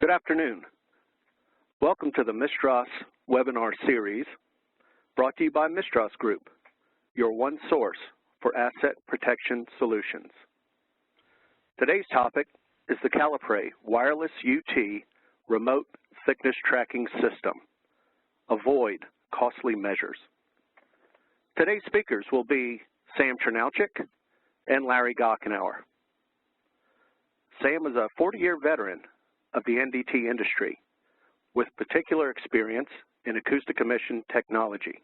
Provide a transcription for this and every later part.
Good afternoon. Welcome to the MISTRAS webinar series brought to you by MISTRAS Group, your one source for asset protection solutions. Today's topic is the CALIPERAY Wireless UT Remote Thickness Tracking System. Avoid costly measures. Today's speakers will be Sam Chernalchik and Larry Gockenauer. Sam is a 40-year veteran of the NDT industry with particular experience in acoustic emission technology.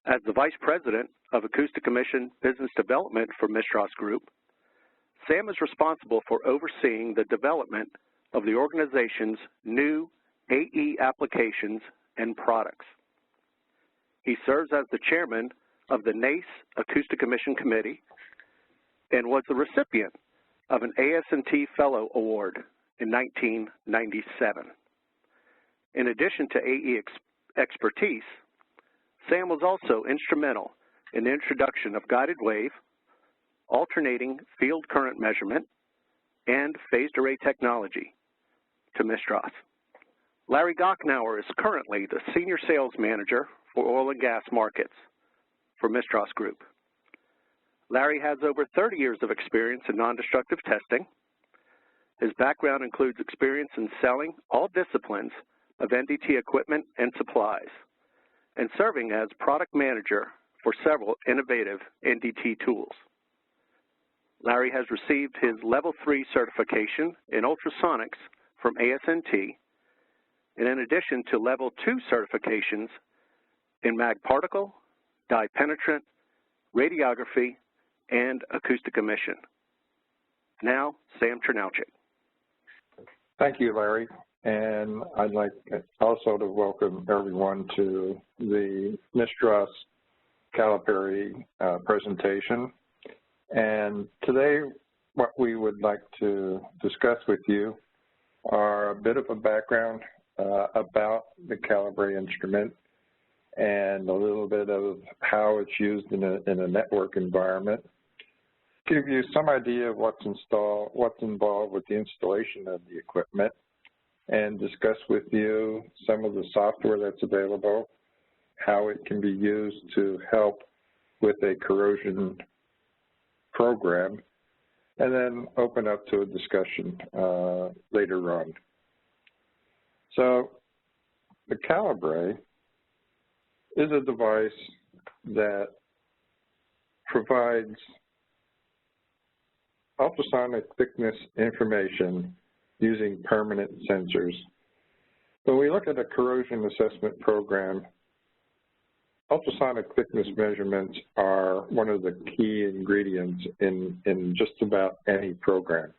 As the Vice President of Acoustic Emission Business Development for MISTRAS Group, Sam is responsible for overseeing the development of the organization's new AE applications and products. He serves as the chairman of the NACE Acoustic Emission Committee and was the recipient of an AS&T Fellow Award in 1997. In addition to AE expertise, Sam was also instrumental in the introduction of guided wave, alternating field current measurement, and phased array technology to MISTRAS. Larry Gockenauer is currently the Senior Sales Manager for Oil and Gas Markets for MISTRAS Group. Larry has over 30 years of experience in non-destructive testing. His background includes experience in selling all disciplines of NDT equipment and supplies, and serving as product manager for several innovative NDT tools. Larry has received his Level 3 certification in ultrasonics from AS&T, and in addition to Level 2 certifications in mag particle, dye penetrant, radiography, and acoustic emission. Now, Sam Chernalchik. Thank you, Larry. And I'd like also to welcome everyone to the MISTRAS CALIPERAY presentation. And today, what we would like to discuss with you are a bit of a background about the CALIPERAY instrument and a little bit of how it's used in a network environment. Give you some idea of what's involved with the installation of the equipment, and discuss with you some of the software that's available, how it can be used to help with a corrosion program, and then open up to a discussion later on. So the CALIPERAY is a device that provides ultrasonic thickness information using permanent sensors. When we look at a corrosion assessment program, ultrasonic thickness measurements are one of the key ingredients in just about any program.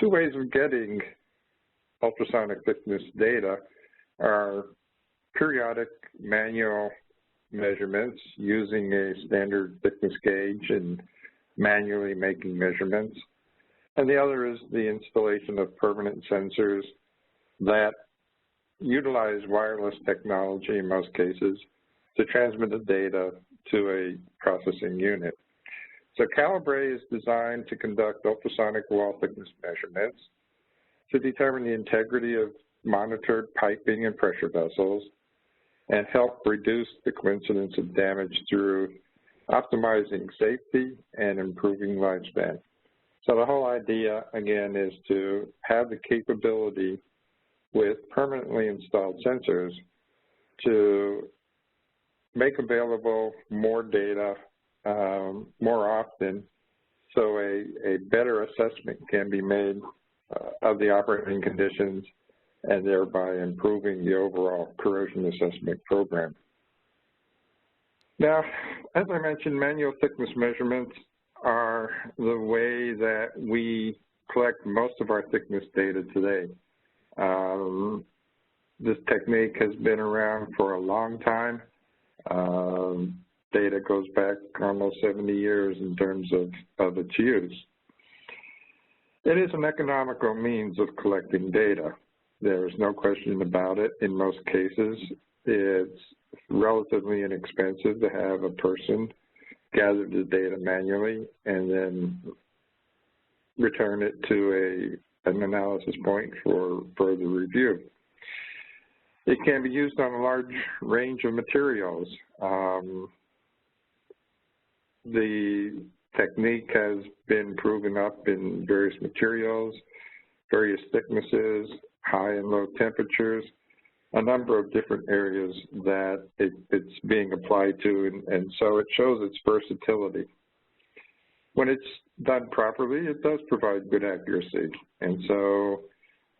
Two ways of getting ultrasonic thickness data are periodic manual measurements using a standard thickness gauge and manually making measurements, and the other is the installation of permanent sensors that utilize wireless technology in most cases to transmit the data to a processing unit. So CALIPERAY is designed to conduct ultrasonic wall thickness measurements to determine the integrity of monitored piping and pressure vessels and help reduce the coincidence of damage through optimizing safety and improving lifespan. So the whole idea, again, is to have the capability with permanently installed sensors to make available more data more often, so a better assessment can be made of the operating conditions and thereby improving the overall corrosion assessment program. Now, as I mentioned, manual thickness measurements are the way that we collect most of our thickness data today. This technique has been around for a long time. Data goes back almost 70 years in terms of its use. It is an economical means of collecting data. There is no question about it. In most cases, it's relatively inexpensive to have a person gather the data manually and then return it to an analysis point for further review. It can be used on a large range of materials. The technique has been proven up in various materials, various thicknesses, high and low temperatures, a number of different areas that it's being applied to, and so it shows its versatility. When it's done properly, it does provide good accuracy, and so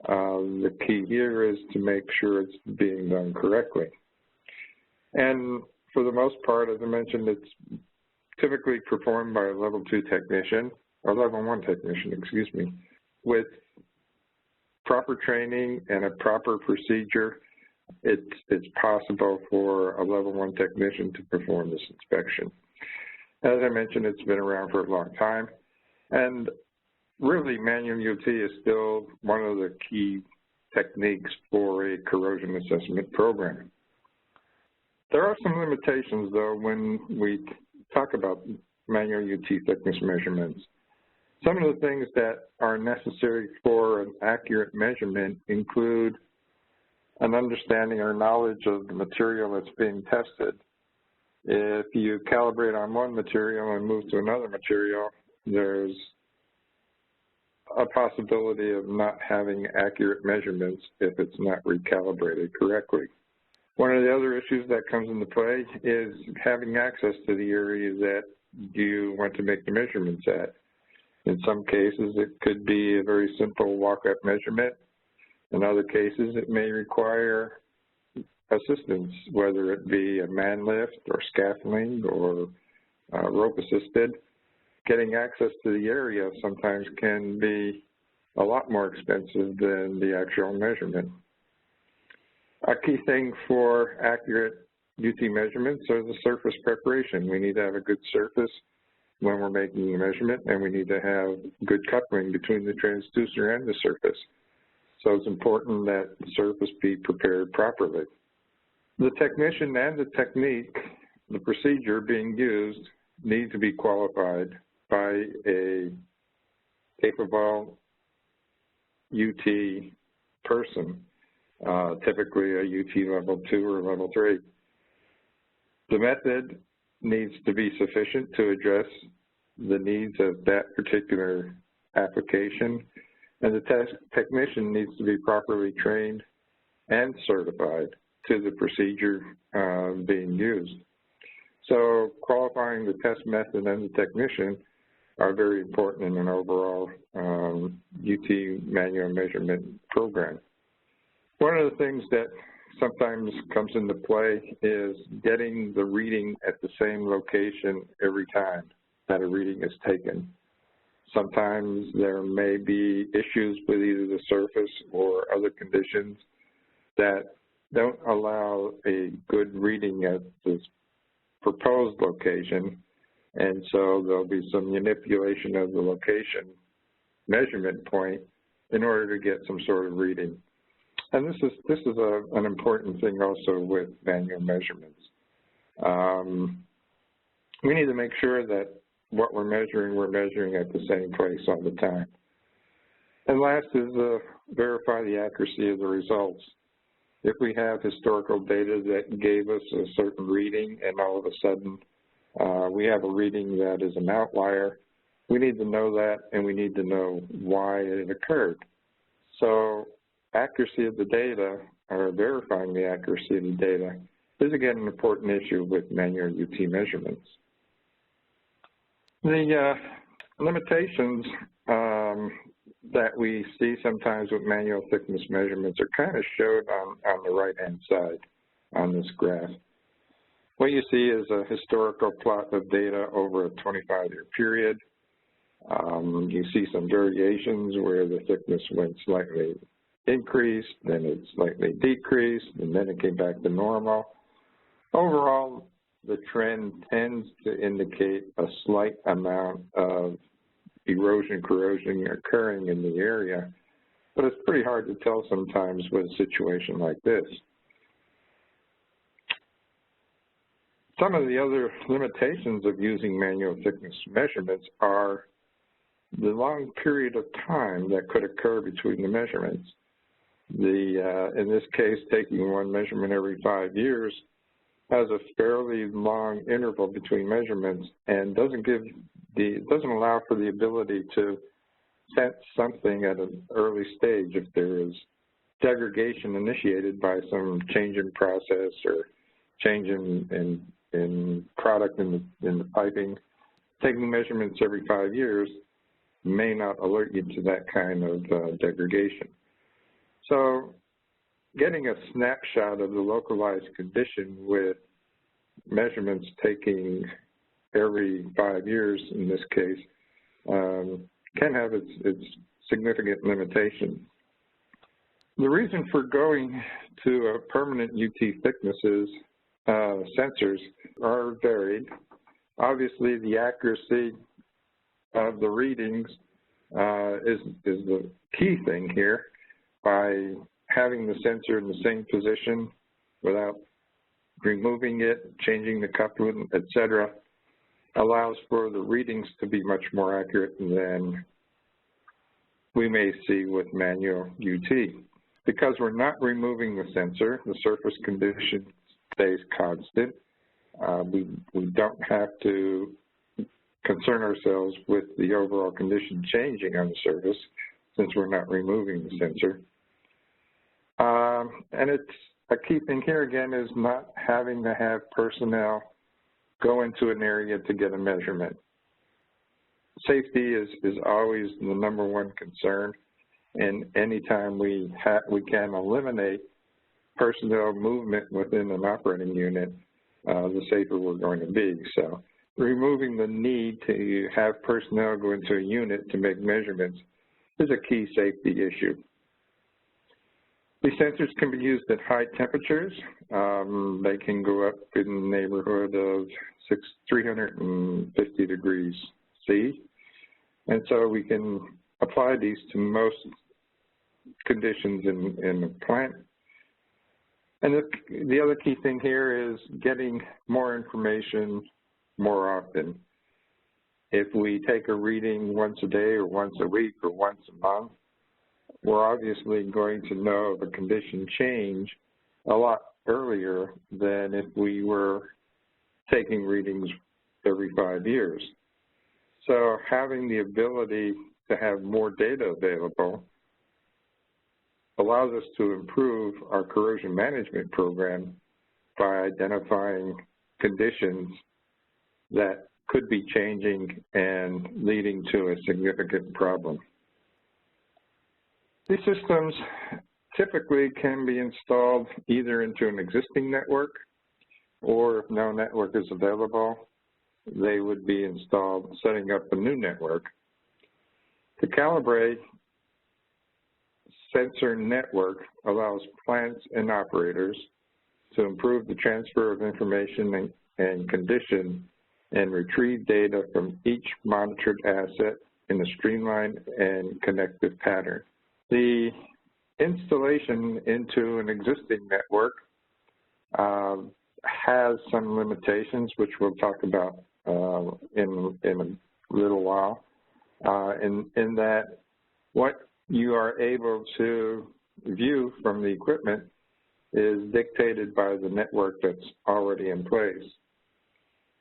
the key here is to make sure it's being done correctly. And for the most part, as I mentioned, it's typically performed by a level 2 technician, or level 1 technician, excuse me, with proper training and a proper procedure. It's possible for a level 1 technician to perform this inspection. As I mentioned, it's been around for a long time, and really manual UT is still one of the key techniques for a corrosion assessment program. There are some limitations, though, when we talk about manual UT thickness measurements. Some of the things that are necessary for an accurate measurement include an understanding or knowledge of the material that's being tested. If you calibrate on one material and move to another material, there's a possibility of not having accurate measurements if it's not recalibrated correctly. One of the other issues that comes into play is having access to the area that you want to make the measurements at. In some cases, it could be a very simple walk-up measurement. In other cases, it may require assistance, whether it be a man lift or scaffolding or rope-assisted. Getting access to the area sometimes can be a lot more expensive than the actual measurement. A key thing for accurate UT measurements are the surface preparation. We need to have a good surface when we're making the measurement, and we need to have good coupling between the transducer and the surface. So it's important that the surface be prepared properly. The technician and the technique, the procedure being used, need to be qualified by a capable UT person, typically a UT level 2 or level 3. The method needs to be sufficient to address the needs of that particular application, and the technician needs to be properly trained and certified to the procedure being used. So qualifying the test method and the technician are very important in an overall UT manual measurement program. One of the things that sometimes comes into play is getting the reading at the same location every time that a reading is taken. Sometimes there may be issues with either the surface or other conditions that don't allow a good reading at this proposed location, and so there'll be some manipulation of the location measurement point in order to get some sort of reading. And this is an important thing also with manual measurements. We need to make sure that what we're measuring at the same place all the time. And last is verify the accuracy of the results. If we have historical data that gave us a certain reading and all of a sudden we have a reading that is an outlier, we need to know that, and we need to know why it occurred. So accuracy of the data, or verifying the accuracy of the data, is again an important issue with manual UT measurements. The limitations that we see sometimes with manual thickness measurements are kind of showed on the right-hand side on this graph. What you see is a historical plot of data over a 25-year period. You see some variations where the thickness went slightly increased, then it slightly decreased, and then it came back to normal. Overall, the trend tends to indicate a slight amount of erosion, corrosion occurring in the area, but it's pretty hard to tell sometimes with a situation like this. Some of the other limitations of using manual thickness measurements are the long period of time that could occur between the measurements. In this case, taking one measurement every 5 years has a fairly long interval between measurements and doesn't allow for the ability to sense something at an early stage if there is degradation initiated by some change in process or change in product in the piping. Taking measurements every 5 years may not alert you to that kind of degradation. So getting a snapshot of the localized condition with measurements taking every 5 years in this case can have its significant limitations. The reason for going to a permanent UT thicknesses sensors are varied. Obviously, the accuracy of the readings is the key thing here. By having the sensor in the same position without removing it, changing the coupling, etc., allows for the readings to be much more accurate than we may see with manual UT. Because we're not removing the sensor, the surface condition stays constant. We don't have to concern ourselves with the overall condition changing on the surface since we're not removing the sensor. And it's a key thing here again is not having to have personnel go into an area to get a measurement. Safety is always the #1 concern, and anytime we can eliminate personnel movement within an operating unit, the safer we're going to be. So removing the need to have personnel go into a unit to make measurements is a key safety issue. These sensors can be used at high temperatures. They can go up in the neighborhood of 350 degrees C. And so we can apply these to most conditions in the plant. And the other key thing here is getting more information more often. If we take a reading once a day or once a week or once a month, we're obviously going to know of a condition change a lot earlier than if we were taking readings every 5 years. So having the ability to have more data available allows us to improve our corrosion management program by identifying conditions that could be changing and leading to a significant problem. These systems typically can be installed either into an existing network, or if no network is available, they would be installed setting up a new network. The CALIPERAY sensor network allows plants and operators to improve the transfer of information and condition and retrieve data from each monitored asset in a streamlined and connected pattern. The installation into an existing network has some limitations, which we'll talk about in a little while, in that what you are able to view from the equipment is dictated by the network that's already in place.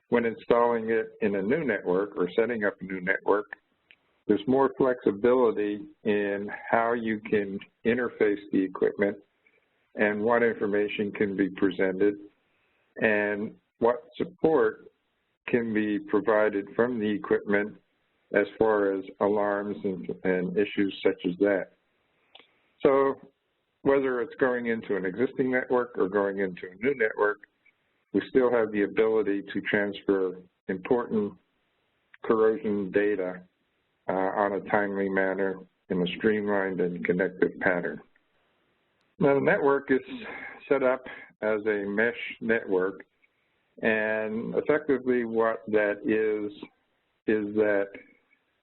When installing it in a new network or setting up a new network, there's more flexibility in how you can interface the equipment and what information can be presented and what support can be provided from the equipment as far as alarms and issues such as that. So whether it's going into an existing network or going into a new network, we still have the ability to transfer important corrosion data on a timely manner in a streamlined and connected pattern. Now, the network is set up as a mesh network, and effectively what that is that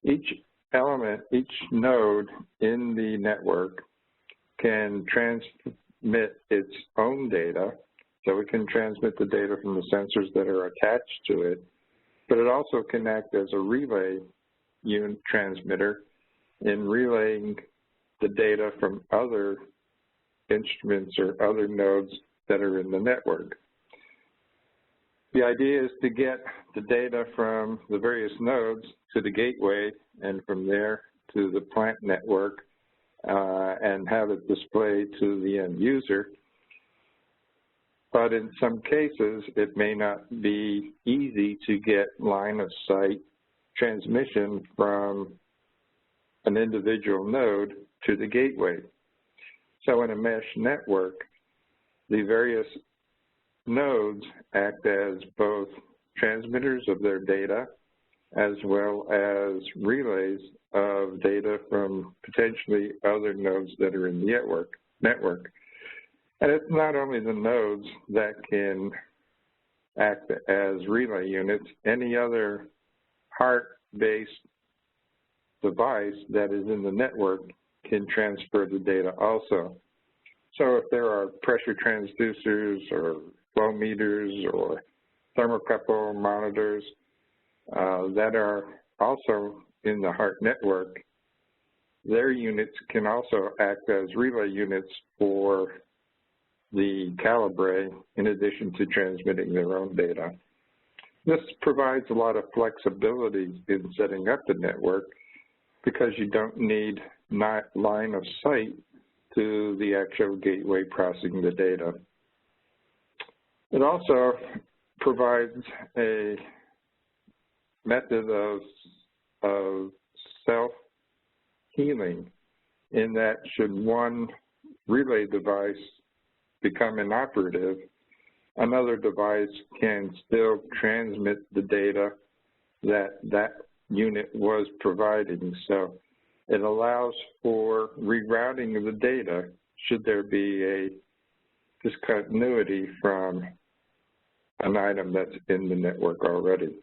each element, each node in the network can transmit its own data. So it can transmit the data from the sensors that are attached to it, but it also can act as a relay unit transmitter in relaying the data from other instruments or other nodes that are in the network. The idea is to get the data from the various nodes to the gateway and from there to the plant network and have it displayed to the end user. But in some cases, it may not be easy to get line of sight transmission from an individual node to the gateway. So in a mesh network, the various nodes act as both transmitters of their data as well as relays of data from potentially other nodes that are in the network. And it's not only the nodes that can act as relay units, any other heart-based device that is in the network can transfer the data also. So if there are pressure transducers or flow meters or thermocouple monitors that are also in the heart network, their units can also act as relay units for the CALIPERAY in addition to transmitting their own data. This provides a lot of flexibility in setting up the network because you don't need line of sight to the actual gateway processing the data. It also provides a method of self-healing in that should one relay device become inoperative, another device can still transmit the data that unit was providing. So it allows for rerouting of the data should there be a discontinuity from an item that's in the network already.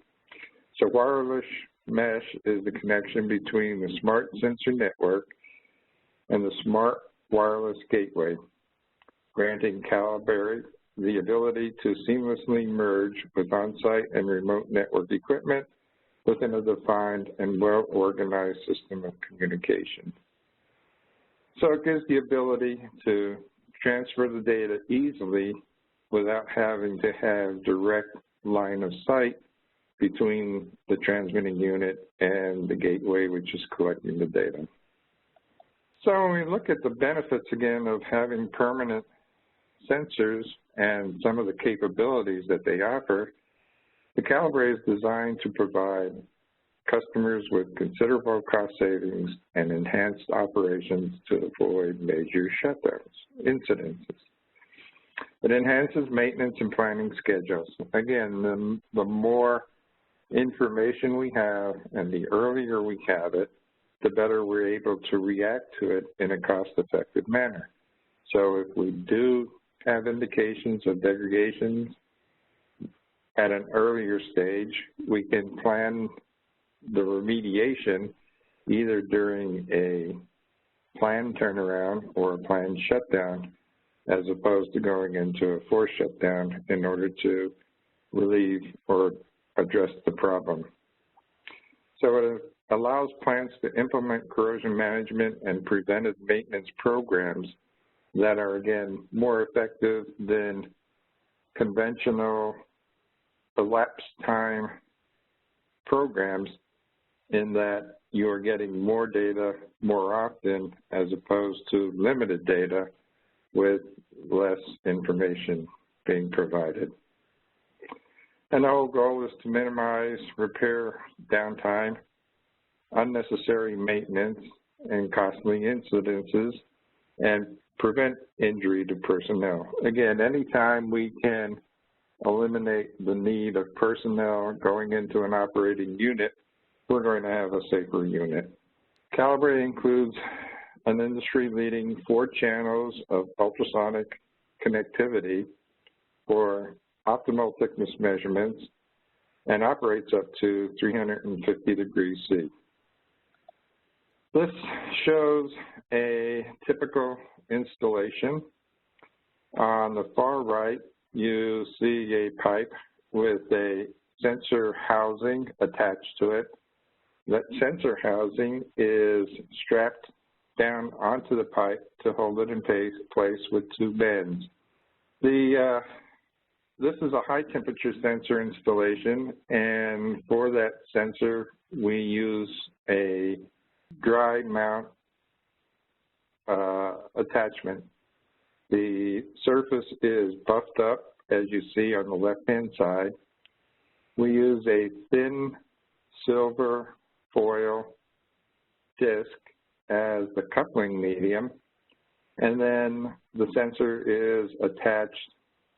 So wireless mesh is the connection between the smart sensor network and the smart wireless gateway, granting CALIPERAY the ability to seamlessly merge with on-site and remote network equipment within a defined and well-organized system of communication. So it gives the ability to transfer the data easily without having to have direct line of sight between the transmitting unit and the gateway, which is collecting the data. So when we look at the benefits again of having permanent sensors and some of the capabilities that they offer, the CALIPERAY is designed to provide customers with considerable cost savings and enhanced operations to avoid major shutdowns, incidences. It enhances maintenance and planning schedules. Again, the more information we have and the earlier we have it, the better we're able to react to it in a cost-effective manner. So if we do have indications of degradations at an earlier stage, we can plan the remediation either during a planned turnaround or a planned shutdown, as opposed to going into a forced shutdown in order to relieve or address the problem. So it allows plants to implement corrosion management and preventive maintenance programs that are, again, more effective than conventional elapsed time programs, in that you are getting more data more often as opposed to limited data with less information being provided. And the whole goal is to minimize repair downtime, unnecessary maintenance, and costly incidences, and prevent injury to personnel. Again, anytime we can eliminate the need of personnel going into an operating unit, we're going to have a safer unit. CALIPERAY includes an industry-leading 4 channels of ultrasonic connectivity for optimal thickness measurements and operates up to 350 degrees C. This shows a typical installation. On the far right, you see a pipe with a sensor housing attached to it. that sensor housing is strapped down onto the pipe to hold it in place with two bends. This is a high temperature sensor installation, and for that sensor we use a dry mount attachment. The surface is buffed up, as you see on the left-hand side. We use a thin silver foil disc as the coupling medium, and then the sensor is attached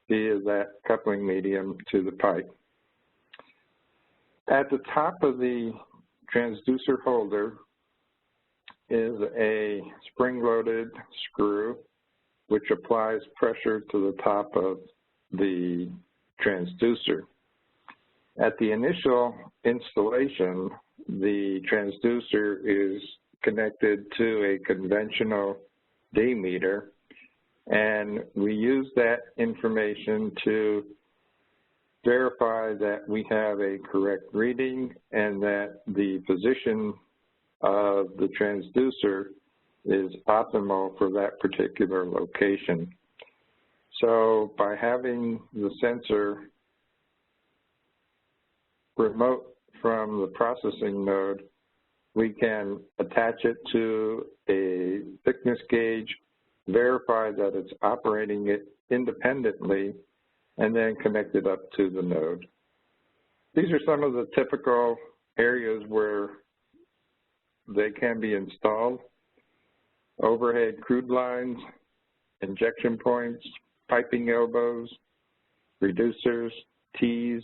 via that coupling medium to the pipe. At the top of the transducer holder is a spring-loaded screw which applies pressure to the top of the transducer. At the initial installation, the transducer is connected to a conventional D meter, and we use that information to verify that we have a correct reading and that the position of the transducer is optimal for that particular location. So by having the sensor remote from the processing node, we can attach it to a thickness gauge, verify that it's operating it independently, and then connect it up to the node. These are some of the typical areas where they can be installed: overhead crude lines, injection points, piping elbows, reducers, tees,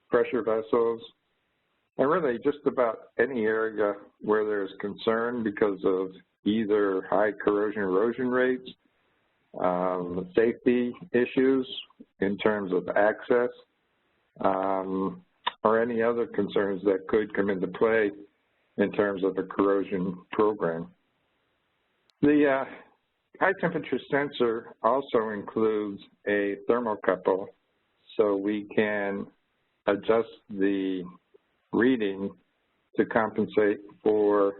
pressure vessels, and really just about any area where there's concern because of either high corrosion erosion rates, safety issues in terms of access, or any other concerns that could come into play in terms of a corrosion program. The high temperature sensor also includes a thermocouple, so we can adjust the reading to compensate for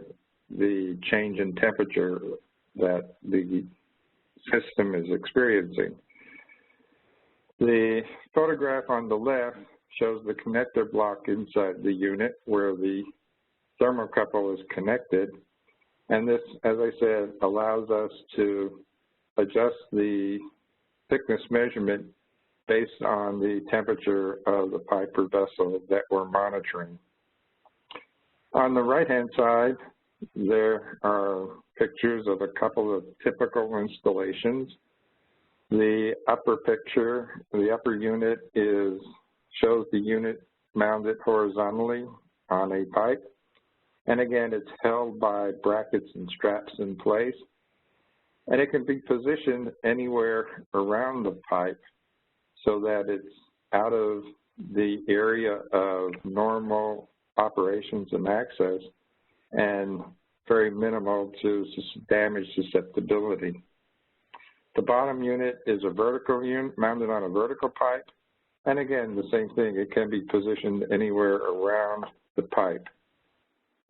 the change in temperature that the system is experiencing. The photograph on the left shows the connector block inside the unit where the thermocouple is connected, and this, as I said, allows us to adjust the thickness measurement based on the temperature of the pipe or vessel that we're monitoring. On the right-hand side, there are pictures of a couple of typical installations. The upper picture, the upper unit shows the unit mounted horizontally on a pipe. And again, it's held by brackets and straps in place. And it can be positioned anywhere around the pipe so that it's out of the area of normal operations and access and very minimal to damage susceptibility. The bottom unit is a vertical unit mounted on a vertical pipe. And again, the same thing, it can be positioned anywhere around the pipe.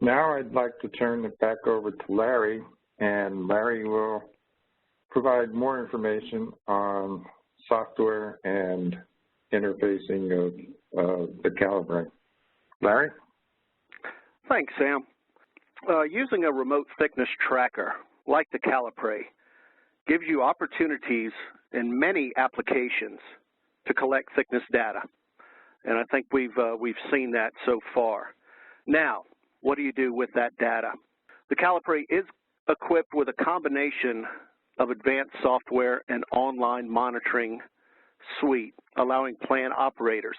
Now I'd like to turn it back over to Larry, and Larry will provide more information on software and interfacing of the CALIPERAY. Larry? Thanks, Sam. Using a remote thickness tracker like the CALIPERAY gives you opportunities in many applications to collect thickness data, and I think we've seen that so far. Now, what do you do with that data? The CALIPERAY is equipped with a combination of advanced software and online monitoring suite, allowing plant operators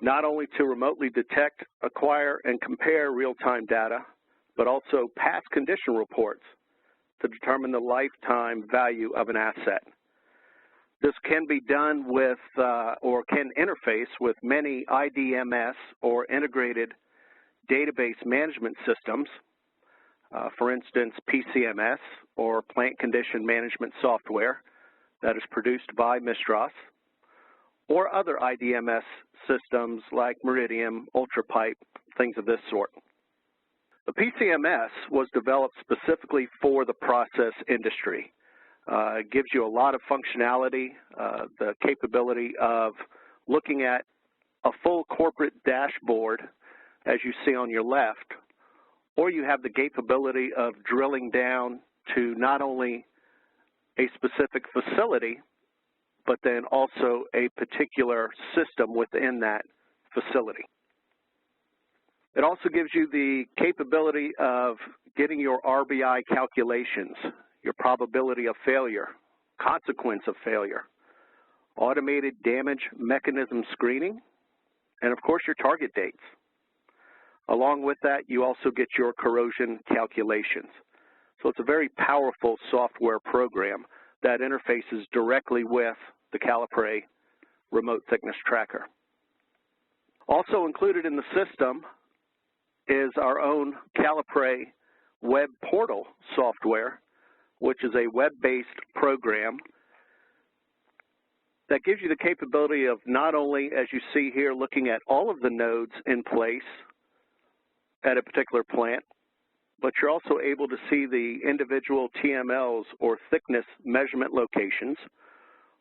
not only to remotely detect, acquire, and compare real-time data, but also past condition reports to determine the lifetime value of an asset. This can be done with or can interface with many IDMS or integrated database management systems, for instance, PCMS or plant condition management software that is produced by MISTRAS, or other IDMS systems like Meridian, UltraPipe, things of this sort. The PCMS was developed specifically for the process industry. It gives you a lot of functionality, the capability of looking at a full corporate dashboard, as you see on your left, or you have the capability of drilling down to not only a specific facility, but then also a particular system within that facility. It also gives you the capability of getting your RBI calculations, your probability of failure, consequence of failure, automated damage mechanism screening, and of course your target dates. Along with that, you also get your corrosion calculations. So it's a very powerful software program that interfaces directly with the CALIPERAY remote thickness tracker. Also included in the system is our own CALIPERAY web portal software, which is a web-based program that gives you the capability of not only, as you see here, looking at all of the nodes in place at a particular plant, but you're also able to see the individual TMLs or thickness measurement locations,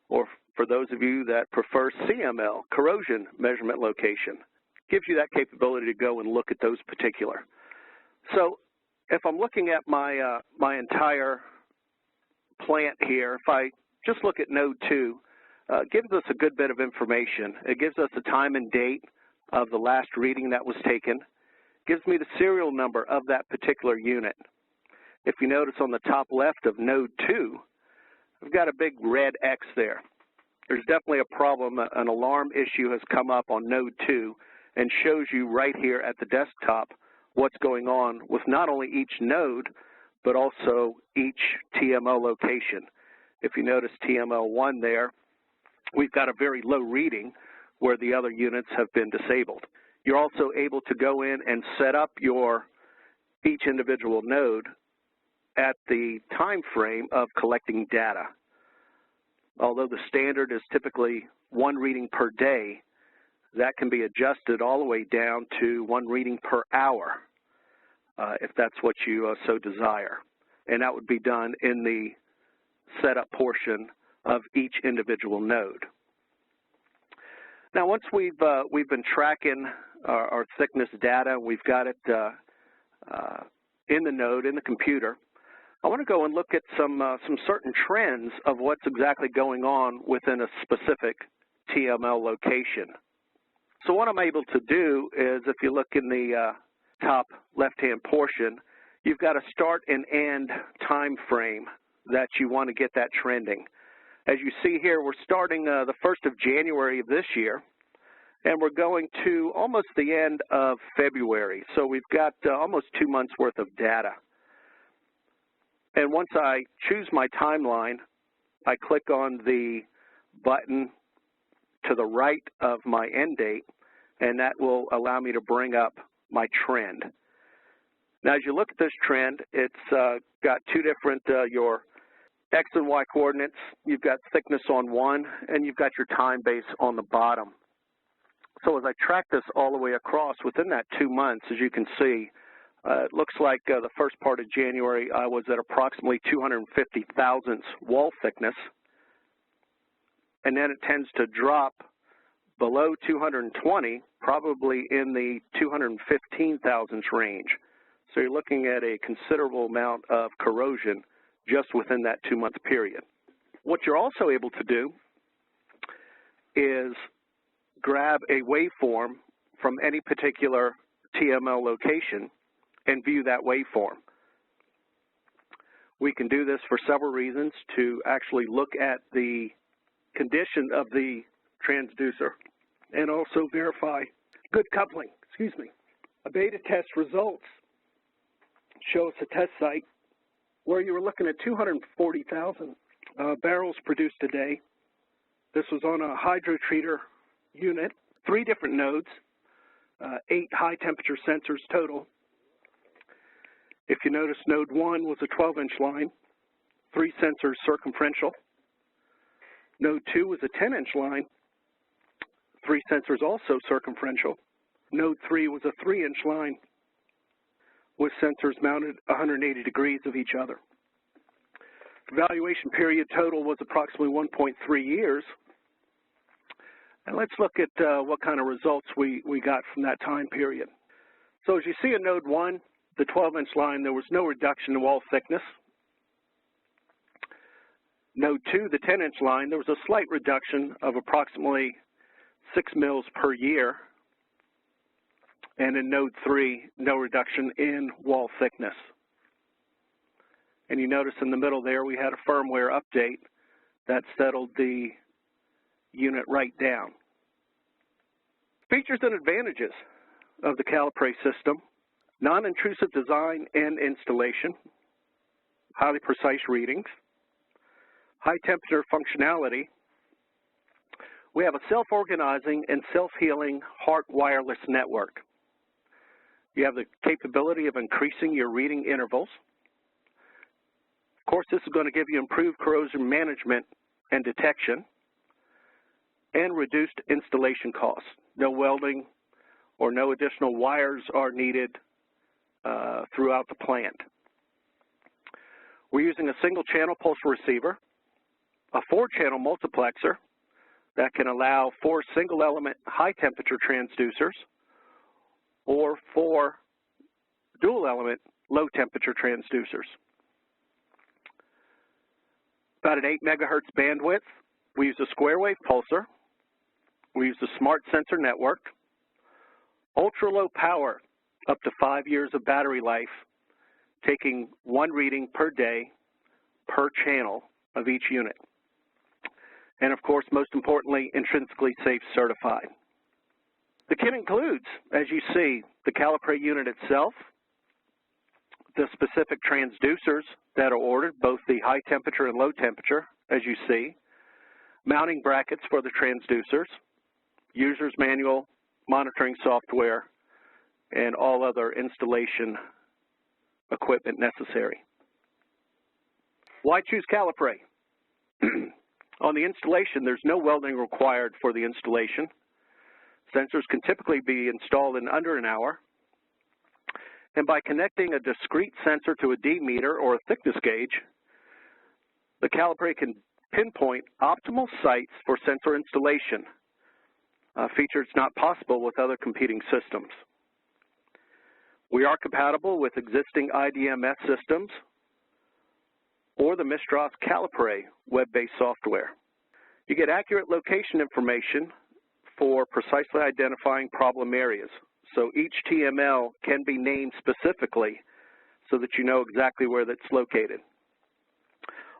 or for those of you that prefer CML, corrosion measurement location, gives you that capability to go and look at those particular. So if I'm looking at my, my entire plant here, if I just look at node 2, gives us a good bit of information. It gives us the time and date of the last reading that was taken, gives me the serial number of that particular unit. If you notice on the top left of node 2, I've got a big red X there. There's definitely a problem. An alarm issue has come up on node 2 and shows you right here at the desktop what's going on with not only each node, but also each TML location. If you notice TML1 there, we've got a very low reading where the other units have been disabled. You're also able to go in and set up your each individual node at the time frame of collecting data. Although the standard is typically 1 reading per day, that can be adjusted all the way down to 1 reading per hour, if that's what you so desire. And that would be done in the setup portion of each individual node. Now, once we've been tracking our thickness data, we've got it in the node, in the computer, I want to go and look at some certain trends of what's exactly going on within a specific TML location. So what I'm able to do is, if you look in the top left-hand portion, you've got a start and end time frame that you want to get that trending. As you see here, we're starting the 1st of January of this year, and we're going to almost the end of February. So we've got almost 2 months worth of data. And once I choose my timeline, I click on the button to the right of my end date, and that will allow me to bring up my trend. Now, as you look at this trend, it's got 2 different, your X and Y coordinates. You've got thickness on one, and you've got your time base on the bottom. So as I track this all the way across within that 2 months, as you can see, it looks like the first part of January I was at approximately 250 thousandths wall thickness, and then it tends to drop below 220, probably in the 215 thousandths range. So you're looking at a considerable amount of corrosion just within that 2-month period. What you're also able to do is grab a waveform from any particular TML location and view that waveform. We can do this for several reasons: to actually look at the condition of the transducer and also verify good coupling. A beta test results show us a test site where you were looking at 240,000 barrels produced a day. This was on a hydrotreater unit, 3 different nodes, 8 high temperature sensors total. If you notice, node 1 was a 12-inch line, 3 sensors circumferential. Node 2 was a 10-inch line, 3 sensors also circumferential. Node 3 was a 3-inch line with sensors mounted 180 degrees of each other. The evaluation period total was approximately 1.3 years. And let's look at what kind of results we got from that time period. So as you see in Node 1, the 12-inch line, there was no reduction in wall thickness. Node 2, the 10-inch line, there was a slight reduction of approximately 6 mils per year. And in Node 3, no reduction in wall thickness. And you notice in the middle there we had a firmware update that settled the unit right down. Features and advantages of the CALIPERAY system: non-intrusive design and installation, highly precise readings, high temperature functionality. We have a self-organizing and self-healing heart wireless network. You have the capability of increasing your reading intervals. Of course, this is going to give you improved corrosion management and detection and reduced installation costs. No welding or no additional wires are needed throughout the plant. We're using a single-channel pulse receiver, a 4-channel multiplexer that can allow 4 single-element high-temperature transducers or 4 dual-element low-temperature transducers. About an 8 megahertz bandwidth. We use a square wave pulsar. We use the smart sensor network. Ultra-low power, up to 5 years of battery life, taking 1 reading per day per channel of each unit. And of course, most importantly, intrinsically safe certified. The kit includes, as you see, the CALIPERAY unit itself, the specific transducers that are ordered, both the high temperature and low temperature, as you see, mounting brackets for the transducers, user's manual, monitoring software, and all other installation equipment necessary. Why choose CALIPERAY? On the installation, there's no welding required for the installation. Sensors can typically be installed in under an hour. And by connecting a discrete sensor to a D meter or a thickness gauge, the CALIPERAY can pinpoint optimal sites for sensor installation, a feature that's not possible with other competing systems. We are compatible with existing IDMS systems or the MISTRAS CALIPERAY web-based software. You get accurate location information for precisely identifying problem areas. So each TML can be named specifically so that you know exactly where that's located.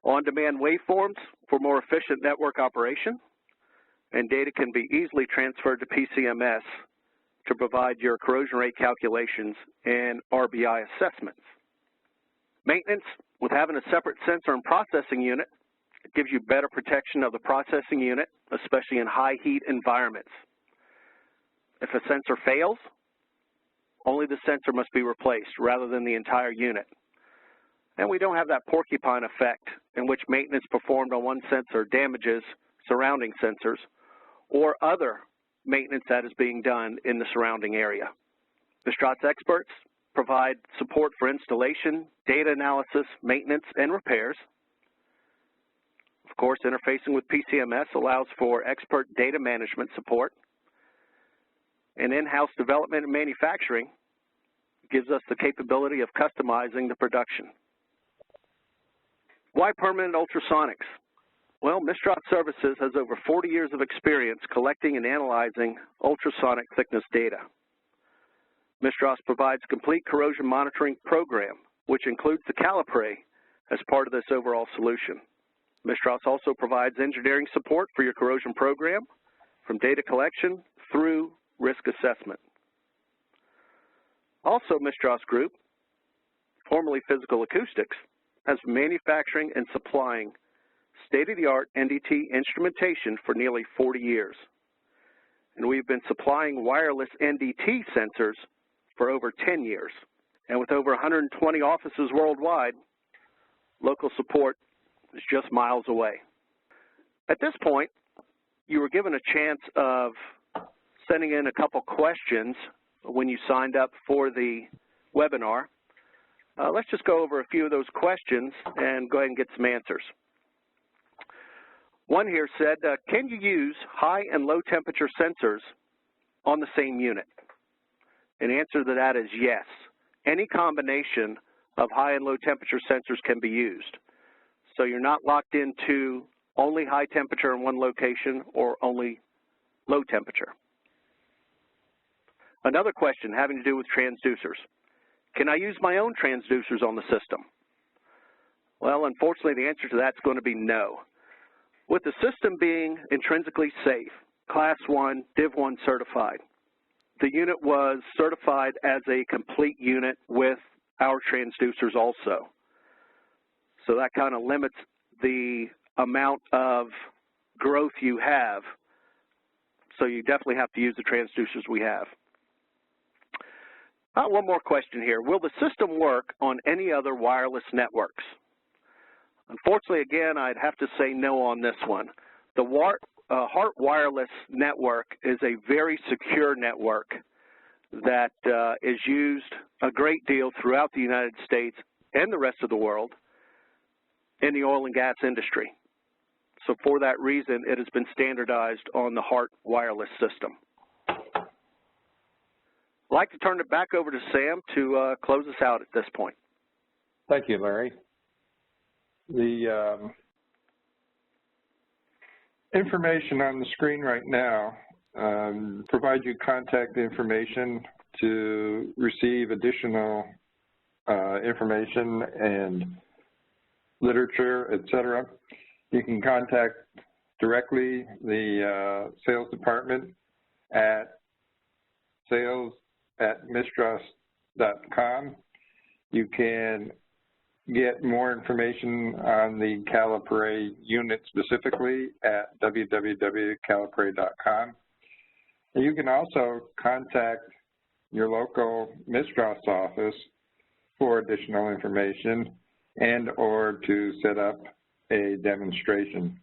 On-demand waveforms for more efficient network operation, and data can be easily transferred to PCMS to provide your corrosion rate calculations and RBI assessments. Maintenance, with having a separate sensor and processing unit, it gives you better protection of the processing unit, especially in high heat environments. If a sensor fails, only the sensor must be replaced rather than the entire unit. And we don't have that porcupine effect in which maintenance performed on one sensor damages surrounding sensors or other maintenance that is being done in the surrounding area. MISTRAS experts provide support for installation, data analysis, maintenance, and repairs. Of course, interfacing with PCMS allows for expert data management support. And in-house development and manufacturing gives us the capability of customizing the production. Why permanent ultrasonics? Well, MISTRAS Services has over 40 years of experience collecting and analyzing ultrasonic thickness data. MISTRAS provides a complete corrosion monitoring program, which includes the CALIPERAY as part of this overall solution. MISTRAS also provides engineering support for your corrosion program, from data collection through risk assessment. Also, MISTRAS Group, formerly Physical Acoustics, has been manufacturing and supplying state-of-the-art NDT instrumentation for nearly 40 years. And we've been supplying wireless NDT sensors for over 10 years. And with over 120 offices worldwide, local support is just miles away. At this point, you were given a chance of sending in a couple questions when you signed up for the webinar. Let's just go over a few of those questions and go ahead and get some answers. One here said, can you use high and low temperature sensors on the same unit? And the answer to that is yes. Any combination of high and low temperature sensors can be used. So you're not locked into only high temperature in one location or only low temperature. Another question having to do with transducers. Can I use my own transducers on the system? Well, unfortunately, the answer to that is going to be no. With the system being intrinsically safe, Class 1, Div 1 certified, the unit was certified as a complete unit with our transducers also. So that kind of limits the amount of growth you have. So you definitely have to use the transducers we have. One more question here. Will the system work on any other wireless networks? Unfortunately, again, I'd have to say no on this one. The HART wireless network is a very secure network that is used a great deal throughout the United States and the rest of the world in the oil and gas industry. So for that reason, it has been standardized on the HART wireless system. I'd like to turn it back over to Sam to close us out at this point. Thank you, Larry. The information on the screen right now provides you contact information to receive additional information and literature, etc. You can contact directly the sales department at sales@mistras.com. You can get more information on the CALIPERAY unit specifically at www.caliperay.com. And you can also contact your local MISTRAS office for additional information and or to set up a demonstration.